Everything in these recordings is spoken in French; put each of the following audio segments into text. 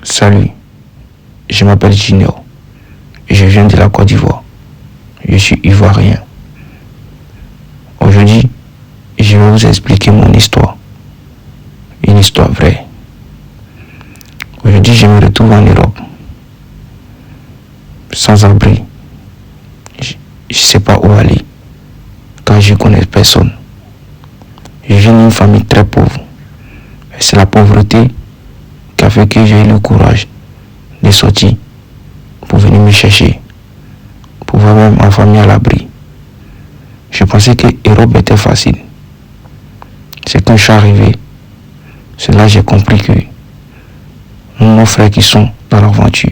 Salut, je m'appelle Junior. Je viens de la Côte d'Ivoire. Je suis ivoirien. Aujourd'hui, je vais vous expliquer mon histoire. Une histoire vraie. Aujourd'hui, je me retrouve en Europe. Sans abri. Je ne sais pas où aller. Car je ne connais personne. Je viens d'une famille très pauvre. Et c'est la pauvreté qui a fait que j'ai eu le courage de sortir pour venir me chercher. Pour voir même ma famille à l'abri. Je pensais que l'Europe était facile. C'est quand je suis arrivé, c'est là que j'ai compris que nos frères qui sont dans l'aventure,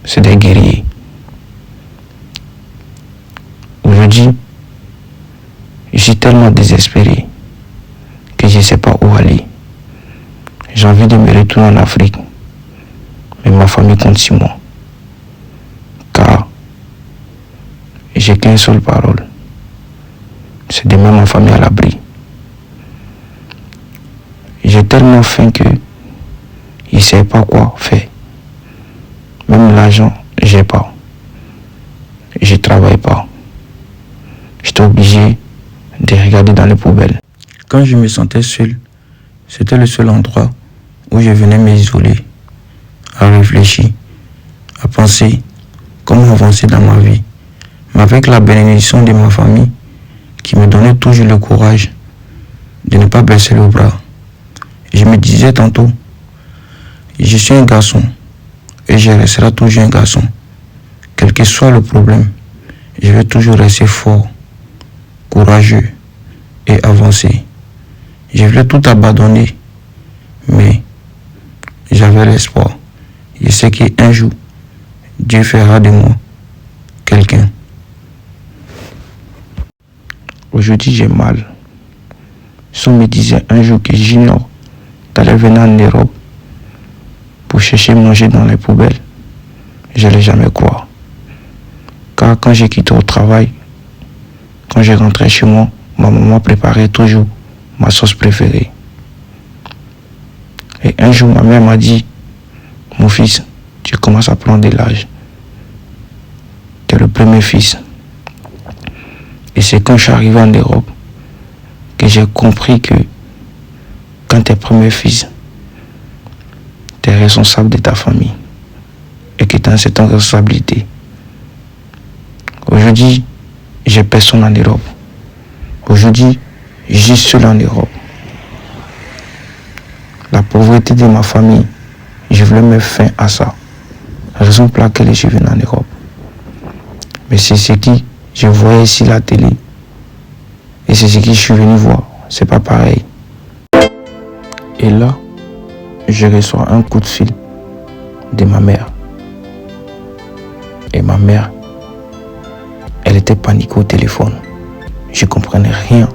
c'est des guerriers. Aujourd'hui, je suis tellement désespéré que je ne sais pas où aller. J'ai envie de me retourner en Afrique, mais ma famille compte sur moi. Car j'ai qu'une seule parole, c'est de mettre ma famille à l'abri. J'ai tellement faim que je ne sais pas quoi faire. Même l'argent, j'ai pas. Je travaille pas. J'étais obligé de regarder dans les poubelles. Quand je me sentais seul, c'était le seul endroit où je venais m'isoler, à réfléchir, à penser comment avancer dans ma vie. Mais avec la bénédiction de ma famille, qui me donnait toujours le courage de ne pas baisser le bras. Je me disais tantôt, je suis un garçon et je resterai toujours un garçon. Quel que soit le problème, je vais toujours rester fort, courageux et avancer. Je voulais tout abandonner, mais j'avais l'espoir. Je sais qu'un jour, Dieu fera de moi quelqu'un. Aujourd'hui, j'ai mal. Si on me disait un jour que Junior t'allais venir en Europe pour chercher manger dans les poubelles, je n'allais jamais croire. Car quand j'ai quitté au travail, quand je rentrais chez moi, ma maman préparait toujours ma sauce préférée. Et un jour, ma mère m'a dit, mon fils, tu commences à prendre de l'âge. Tu es le premier fils. Et c'est quand je suis arrivé en Europe que j'ai compris que quand tu es premier fils, tu es responsable de ta famille et que tu as une certaine responsabilité. Aujourd'hui, j'ai personne en Europe. Aujourd'hui, je suis seul en Europe. La pauvreté de ma famille, je voulais mettre fin à ça. Raison pour laquelle je suis venu en Europe. Mais c'est ce qui je voyais ici la télé. Et c'est ce que je suis venu voir. C'est pas pareil. Et là, je reçois un coup de fil de ma mère. Et ma mère, elle était paniquée au téléphone. Je comprenais rien.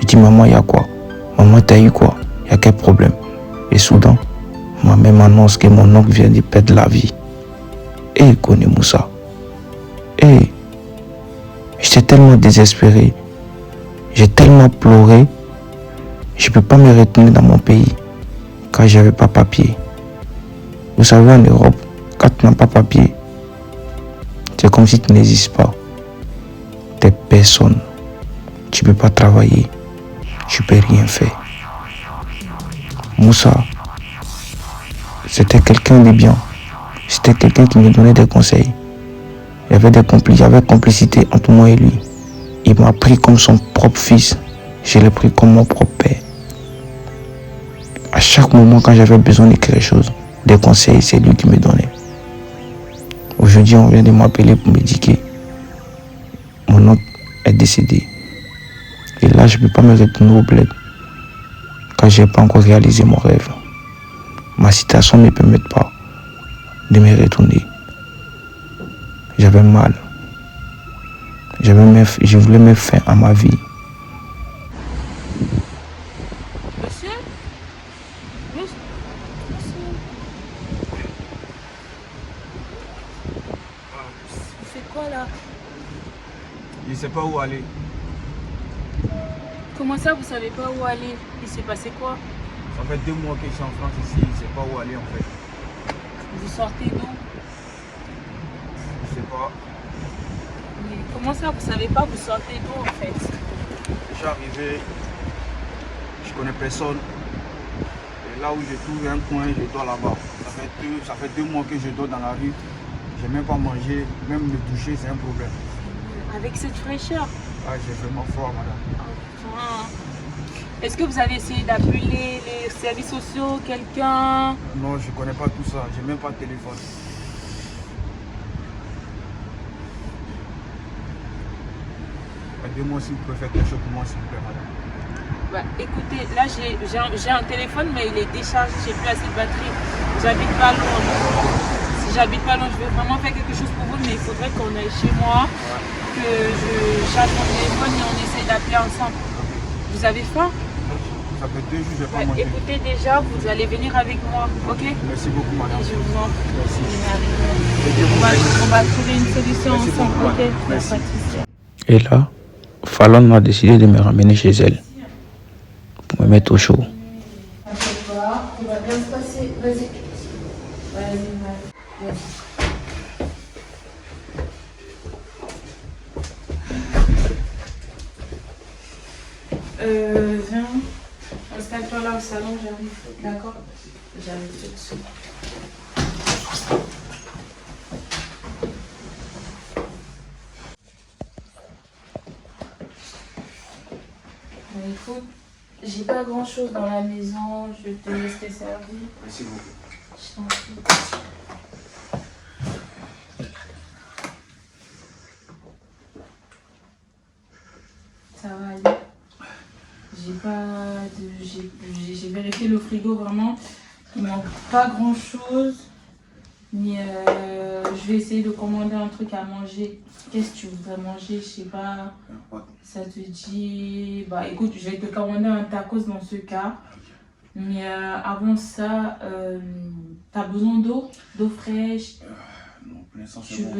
Je dis, maman, il y a quoi? Maman, t'as eu quoi? Il y a quel problème? Et soudain, ma mère m'annonce que mon oncle vient de perdre la vie. Et connais Moussa. Et j'étais tellement désespéré. J'ai tellement pleuré. Je ne peux pas me retourner dans mon pays car je n'avais pas papier. Vous savez, en Europe, quand tu n'as pas papier, c'est comme si tu n'existes pas. Tu n'es personne. Tu ne peux pas travailler. Tu ne peux rien faire. Moussa, c'était quelqu'un de bien. C'était quelqu'un qui me donnait des conseils. Il y avait complicité entre moi et lui. Il m'a pris comme son propre fils. Je l'ai pris comme mon propre père. À chaque moment, quand j'avais besoin de quelque chose, des conseils, c'est lui qui me donnait. Aujourd'hui, on vient de m'appeler pour me dire que mon oncle est décédé. Et là, je ne peux pas me retourner au bled car je n'ai pas encore réalisé mon rêve. Ma situation ne me permet pas de me retourner. J'avais mal. Je voulais mettre fin à ma vie. Monsieur? C'est quoi là? Je ne sais pas où aller. Comment ça, vous savez pas où aller? Il s'est passé quoi? Ça fait 2 mois que je suis en France ici, je ne sais pas où aller en fait. Vous sortez d'où? Je sais pas. Mais comment ça, vous savez pas, vous sortez d'où en fait? Je suis arrivé, je connais personne. Et là où je trouve un coin, je dors là-bas. Ça fait 2 mois que je dors dans la rue. Je n'ai même pas mangé, même me toucher, c'est un problème. Avec cette fraîcheur? Ah, j'ai vraiment froid, madame. Ah. Est-ce que vous avez essayé d'appeler les services sociaux, quelqu'un? Non, je ne connais pas tout ça, j'ai même pas de téléphone. Aidez-moi si vous pouvez faire quelque chose pour moi, s'il vous plaît, madame. Bah, écoutez, là j'ai un téléphone, mais il est déchargé, j'ai plus assez de batterie. J'habite pas loin. Si j'habite pas loin, je vais vraiment faire quelque chose pour vous, mais il faudrait qu'on aille chez moi, que je charge mon téléphone et on essaye d'appeler ensemble. Vous avez faim? Ça fait 2 jours que je n'ai pas mangé. Écoutez, déjà, vous allez venir avec moi, ok? Merci beaucoup, madame. Et je vous en prie. Merci. On va trouver une solution Merci ensemble, beaucoup, ok? madame. Merci. Pas de souci. Et là, Fallon a décidé de me ramener chez elle pour me mettre au chaud. T'inquiète pas, tout va bien se passer. Vas-y. Vas-y. Viens. Installe-toi là au salon, j'arrive. D'accord? J'arrive tout de suite. Bon, écoute, j'ai pas grand chose dans la maison, je te laisse te servir. Merci beaucoup. Je t'en prie. Ça va aller. J'ai pas de. J'ai vérifié le frigo vraiment. Il manque pas grand chose. Mais je vais essayer de commander un truc à manger. Qu'est-ce que tu voudrais manger? Je sais pas. Ça te dit. Bah écoute, je vais te commander un tacos dans ce cas. Mais avant ça, t'as besoin d'eau? D'eau fraîche? Non, pour l'instant, c'est Tu bon.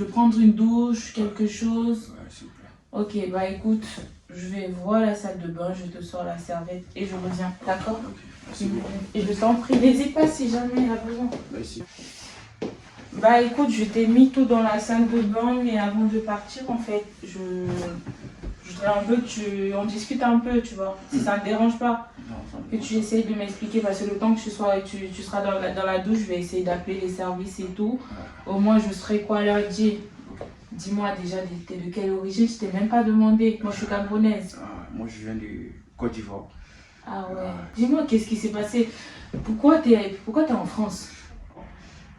veux prendre une douche, quelque chose? Ouais, s'il vous plaît. Ok, bah écoute, je vais voir la salle de bain, je te sors la serviette et je reviens, d'accord? Ok, merci beaucoup. Et je t'en prie, n'hésite pas si jamais il y a besoin. Merci. Bah écoute, je t'ai mis tout dans la salle de bain, mais avant de partir, en fait, je voudrais un peu que on discute un peu, tu vois, si ça ne te dérange pas. Non, ça me Que tu essayes de m'expliquer, parce que le temps que tu seras dans la douche, je vais essayer d'appeler les services et tout. Au moins, je serai quoi leur dire. Dis-moi déjà, t'es de quelle origine? Je t'ai même pas demandé. Moi, je suis camerounaise. moi, je viens de Côte d'Ivoire. Ah ouais. Dis-moi, qu'est-ce qui s'est passé? Pourquoi t'es en France?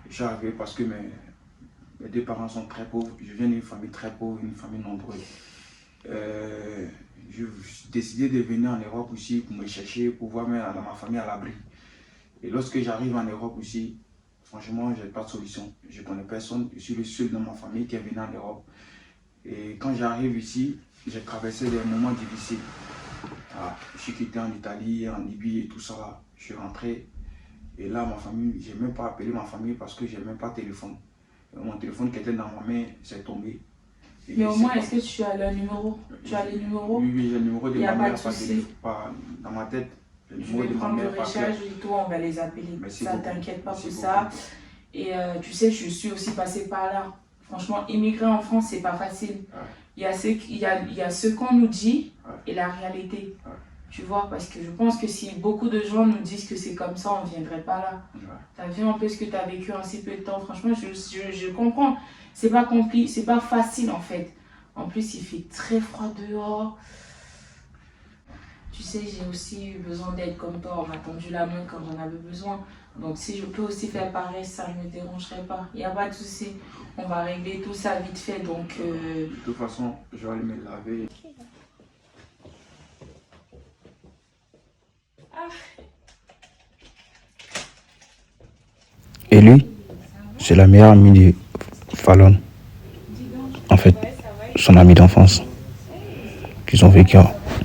Je suis arrivé parce que mes 2 parents sont très pauvres. Je viens d'une famille très pauvre, une famille nombreuse. J'ai décidé de venir en Europe aussi pour me chercher, pour voir ma famille à l'abri. Et lorsque j'arrive en Europe aussi, franchement, je n'ai pas de solution. Je ne connais personne. Je suis le seul dans ma famille qui est venu en Europe. Et quand j'arrive ici, j'ai traversé des moments difficiles. Je suis quitté en Italie, en Libye et tout ça. Je suis rentré. Et là, ma famille, je n'ai même pas appelé ma famille parce que je n'ai même pas de téléphone. Mon téléphone qui était dans ma main s'est tombé. Et mais au moins, est-ce que tu as le numéro? Tu as les numéros? Oui, j'ai le numéro de y a ma pas mère, de souci. pas dans ma tête. Le Je numéro vais de ma prendre le mère, pas recharge clair. et tout, on va les appeler. Merci Ça, beaucoup. t'inquiète pas Merci pour beaucoup. ça. Et tu sais, je suis aussi passée par là. Franchement, immigrer en France, c'est pas facile. Ouais. Il y a ce qu'on nous dit Ouais. et la réalité. Ouais. Tu vois, parce que je pense que si beaucoup de gens nous disent que c'est comme ça, on ne viendrait pas là. Ouais. Tu as vu un peu ce que tu as vécu en si peu de temps. Franchement, je comprends. C'est pas compliqué, c'est pas facile en fait. En plus, il fait très froid dehors. Tu sais, j'ai aussi eu besoin d'aide comme toi. On m'a tendu la main quand j'en avais besoin. Donc, si je peux aussi faire pareil, ça ne me dérangerait pas. Il n'y a pas de souci. On va régler tout ça vite fait. Donc, De toute façon, je vais aller me laver. Et lui, c'est la meilleure amie de Fallon. En fait, son ami d'enfance. Qu'ils ont vécu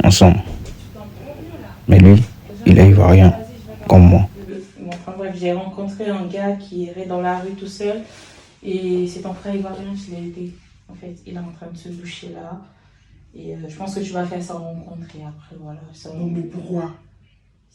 ensemble. Mais lui, il est ivoirien, comme moi. enfin bref, j'ai rencontré un gars qui irait dans la rue tout seul. Et c'est ton frère ivoirien, je l'ai aidé. En fait, il est en train de se doucher là. Et je pense que tu vas faire sa rencontre et après, voilà. Non, mais pourquoi?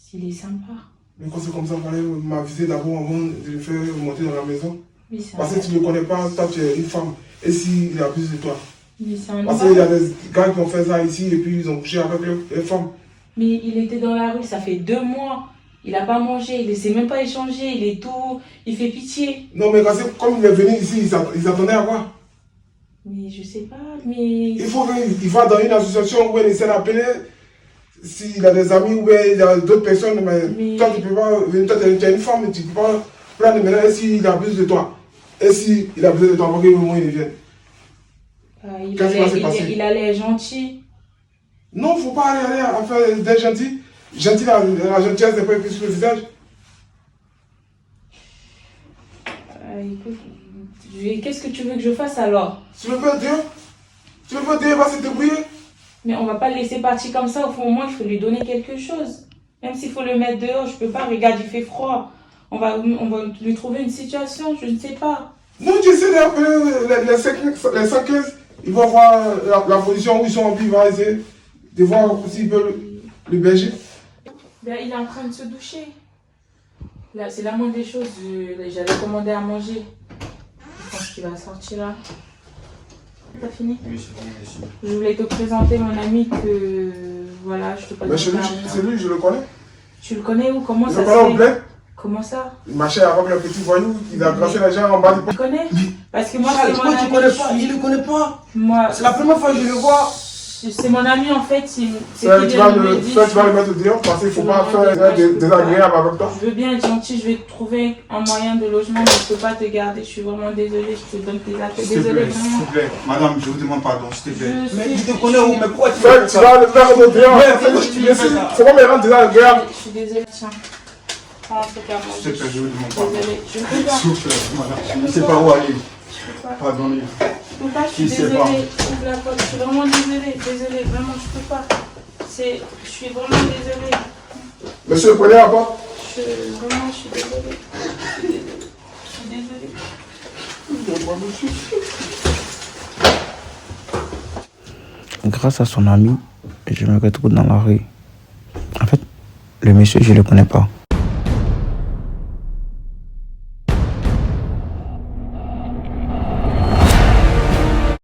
S'il est sympa. Mais quand c'est comme ça, il fallait m'aviser d'abord avant de le faire monter dans la maison. Mais c'est Parce que tu ne le connais pas, toi tu es une femme. Et s'il abuse de toi? Mais c'est un Parce qu'il y a des gars qui ont fait ça ici et puis ils ont couché avec les femmes. Mais il était dans la rue, ça fait 2 mois. Il n'a pas mangé, il ne sait même pas échanger, il est tout... Il fait pitié. Non mais comme il est venu ici, ils attendaient à quoi? Mais je sais pas, mais... Il va dans une association où il essaie d'appeler s'il a des amis ou bien il y a d'autres personnes. Mais toi tu peux pas venir, toi tu es une femme, tu ne peux pas prendre maintenant et s'il abuse de toi. Et s'il abuse de toi, pour quel moment il vienne? Il allait gentil. Non, il ne faut pas aller à faire des gentils. Gentil, la gentillesse n'est pas écrite sur le visage. Écoute, qu'est-ce que tu veux que je fasse alors? Tu veux pas dire? Tu veux pas dire, il va se débrouiller? Mais on va pas le laisser partir comme ça. Au fond, au moins, il faut lui donner quelque chose. Même s'il faut le mettre dehors, je peux pas. Regarde, il fait froid. On va lui trouver une situation, je ne sais pas. Non, tu essaies d'appeler les 115. Ils vont voir la position où ils sont en vie. Ils vont essayer de voir s'ils peuvent le berger. Ben, il est en train de se doucher. Là, c'est la moindre des choses. J'avais commandé à manger. Je pense qu'il va sortir là. T'as fini? Oui, c'est fini, merci. Je voulais te présenter mon ami que... Voilà, je te présente. Mais c'est lui, je le connais. Tu le connais où? Comment ça se fait? Comment ça? Il marchait avec le petit voyou, il a placé les gens en bas du pont. Tu connais? Parce que moi, c'est mon Pourquoi ami. tu connais pas? Il ne connaît pas. Moi, C'est la première fois que je le vois. c'est mon ami en fait. Tu vas le mettre dehors parce qu'il ne faut pas faire désagréable avec toi. Je veux bien être gentil, je vais te trouver un moyen de logement, mais je ne peux pas te garder. Je suis vraiment désolée, je te donne tes affaires. Désolée, vraiment. S'il te plaît, madame, je vous demande pardon, s'il te plaît. Mais je te connais où? Mais pourquoi tu Tu vas le faire dehors. C'est bon, mais rendre désagréable. Je suis désolée, tiens. Prends un truc à manger. S'il te plaît, je vous demande pardon. Désolée, je ne peux pas. S'il vous plaît, madame, je ne sais pas où aller. Je peux pas. Pardonnez. Je peux pas, je suis désolée. Ouvre la porte. Je suis vraiment désolée. Désolée, vraiment, je peux pas. Je suis vraiment désolée. Monsieur, prenez la porte. Vraiment, je suis désolée. Je suis désolée. Grâce à son ami, je me retrouve dans la rue. En fait, le monsieur, je ne le connais pas.